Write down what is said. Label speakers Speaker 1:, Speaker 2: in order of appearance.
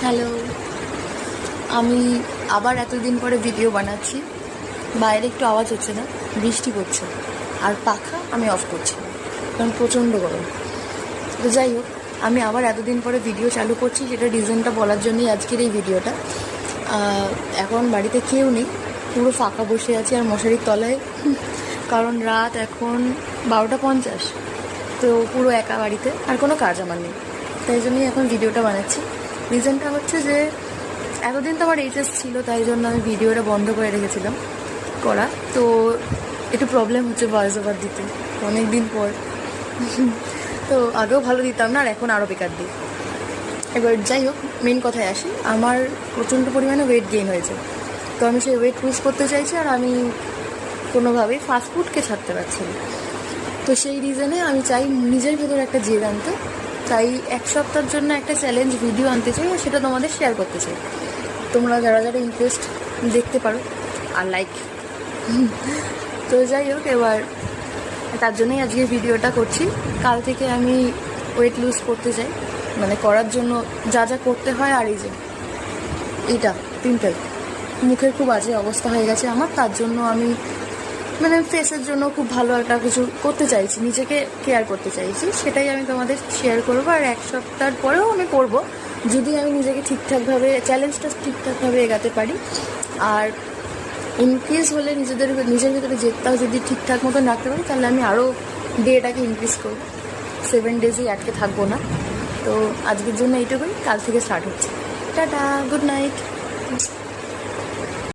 Speaker 1: Hello, আমি আবার এতদিন পরে ভিডিও বানাচ্ছি। বাইরে একটু আওয়াজ হচ্ছে না, বৃষ্টি পড়ছে আর পাখা আমি অফ করছি কারণ প্রচণ্ড গরম। তো যাই হোক, আমি আবার এতদিন পরে ভিডিও চালু করছি, সেটা রিজনটা বলার জন্যই আজকের এই ভিডিওটা। এখন বাড়িতে কেউ নেই, পুরো ফাঁকা বসে আছি আর মশারির তলায়, কারণ রাত এখন 12:50। তো পুরো একা বাড়িতে, আর কোনো কাজ আমার নেই, তাই জন্যই এখন ভিডিওটা বানাচ্ছি। রিজনটা হচ্ছে যে এতদিন তো আমার এইচএস ছিল, তাই জন্য আমি ভিডিওটা বন্ধ করে রেখেছিলাম করা। তো একটু প্রবলেম হচ্ছে ভয়েস ওভার দিতে অনেক দিন পর। তো আগেও ভালো দিতাম না, আর এখন আরও বেকার দিই। এবার যাই হোক, মেন কথায় আসি। আমার প্রচণ্ড পরিমাণে ওয়েট গেইন হয়েছে, তো আমি সেই ওয়েট লুজ করতে চাইছি, আর আমি কোনোভাবেই ফাস্টফুডকে ছাড়তে পারছি না। তো সেই রিজনে আমি চাই নিজের ভেতর একটা জেদ আনতে, তাই এক সপ্তাহের জন্য একটা চ্যালেঞ্জ ভিডিও আনতে চাই, আর সেটা তোমাদের শেয়ার করতে চাই। তোমরা যারা যারা ইন্টারেস্ট দেখতে পারো আর লাইক। তো যাই হোক, এবার তার জন্যই আজকে ভিডিওটা করছি। কাল থেকে আমি ওয়েট লুজ করতে চাই, মানে করার জন্য যা যা করতে হয়। আর এই যে এইটা পিম্পল, মুখের খুব বাজে অবস্থা হয়ে গেছে আমার, তার জন্য আমি মানে ফেসের জন্য খুব ভালো একটা কিছু করতে চাইছি, নিজেকে কেয়ার করতে চাইছি, সেটাই আমি তোমাদের শেয়ার করবো। আর এক সপ্তাহ পরেও আমি করব, যদি আমি নিজেকে ঠিকঠাকভাবে চ্যালেঞ্জটা ঠিকঠাকভাবে এগাতে পারি। আর ইনক্রিজ হলে নিজের ভিতরে জেদটাও যদি ঠিকঠাক মতো রাখতে পারি, তাহলে আমি আরও ডেটাকে ইনক্রিজ করবো, 7 ডেজই আটকে থাকবো না। তো আজকের জন্য এইটুকুই, কাল থেকে স্টার্ট হচ্ছে। Tata, good night.